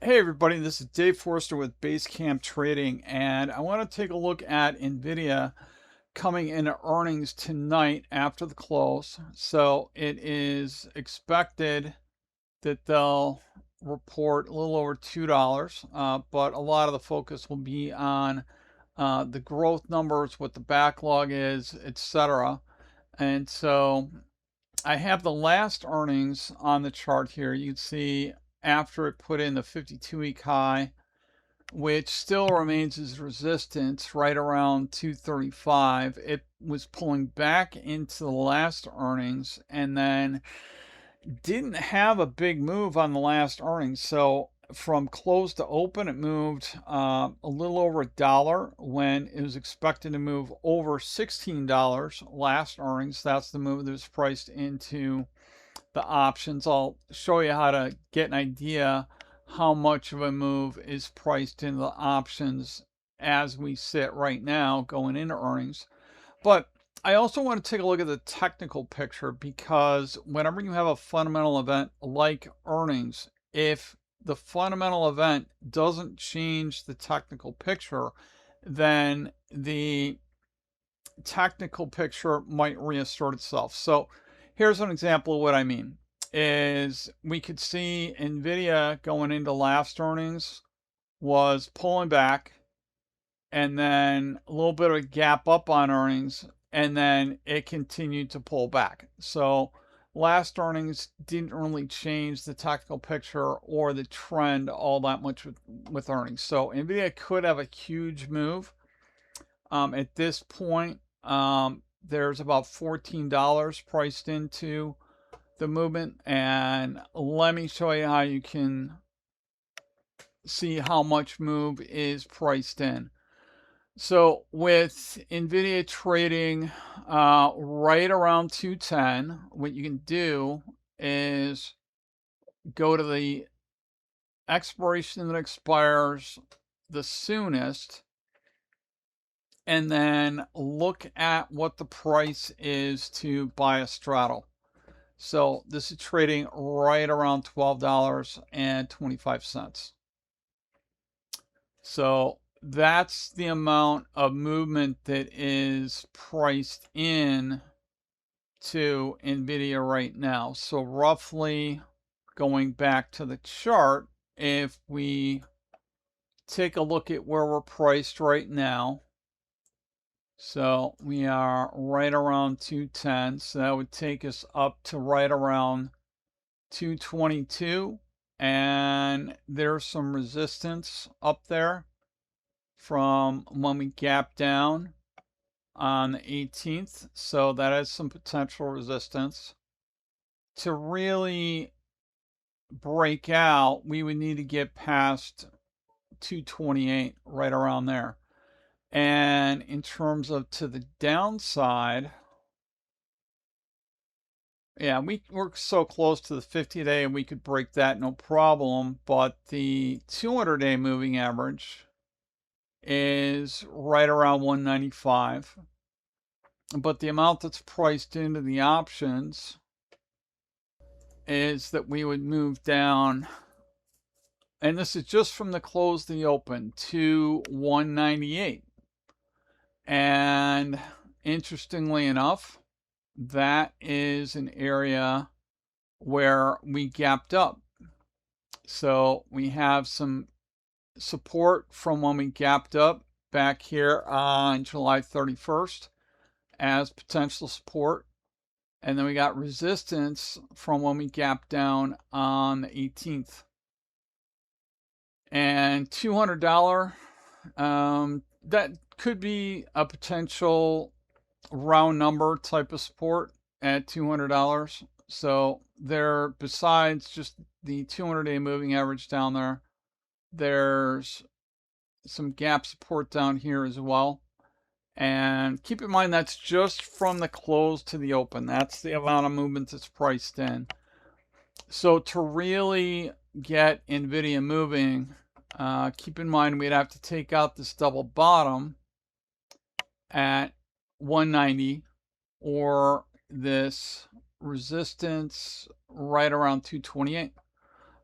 Hey everybody, this is Dave Forster with Basecamp Trading, and I want to take a look at Nvidia coming into earnings tonight after the close. So it is expected that they'll report a little over $2, but a lot of the focus will be on the growth numbers, what the backlog is, etc. And so I have the last earnings on the chart here. You can see after it put in the 52-week high, which still remains as resistance right around 235. It was pulling back into the last earnings and then didn't have a big move on the last earnings. So from close to open, it moved a little over $1 when it was expected to move over $16 last earnings. That's the move that was priced into the options. I'll show you how to get an idea how much of a move is priced into the options as we sit right now going into earnings. But I also want to take a look at the technical picture because whenever you have a fundamental event like earnings, if the fundamental event doesn't change the technical picture, then the technical picture might reassert itself. So here's an example of what I mean is we could see Nvidia going into last earnings was pulling back and then a little bit of a gap up on earnings and then it continued to pull back. So last earnings didn't really change the technical picture or the trend all that much with earnings. So Nvidia could have a huge move. At this point, there's about $14 priced into the movement, and let me show you how you can see how much move is priced in. So with Nvidia trading right around 210, what you can do is go to the expiration that expires the soonest and then look at what the price is to buy a straddle. So this is trading right around $12.25. So that's the amount of movement that is priced in to Nvidia right now. So roughly going back to the chart, if we take a look at where we're priced right now, so we are right around 210. So that would take us up to right around 222. And there's some resistance up there from when we gap down on the 18th. So that has some potential resistance. To really break out, we would need to get past 228, right around there. And in terms of to the downside, yeah, we're so close to the 50-day and we could break that no problem. But the 200-day moving average is right around 195. But the amount that's priced into the options is that we would move down, and this is just from the close to the open, to 198. And interestingly enough, that is an area where we gapped up. So we have some support from when we gapped up back here on July 31st as potential support. And then we got resistance from when we gapped down on the 18th. And $200, that could be a potential round number type of support at $200. So there, besides just the 200-day moving average down there, there's some gap support down here as well. And keep in mind that's just from the close to the open. That's the amount of movement that's priced in. So to really get Nvidia moving, keep in mind we'd have to take out this double bottom at 190 or this resistance right around 228.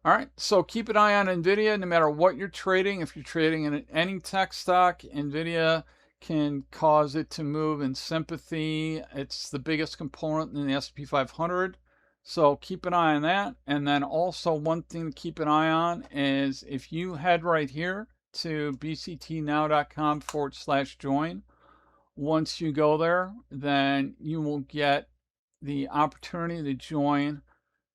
All right, so keep an eye on Nvidia no matter what you're trading. If you're trading in any tech stock, Nvidia can cause it to move in sympathy. It's the biggest component in the S&P 500. So keep an eye on that. And then also one thing to keep an eye on is if you head right here to bctnow.com/join, once you go there, then you will get the opportunity to join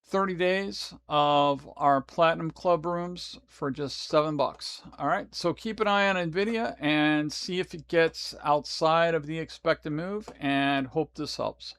30 days of our Platinum Club rooms for just $7. All right, so keep an eye on Nvidia and see if it gets outside of the expected move, and hope this helps.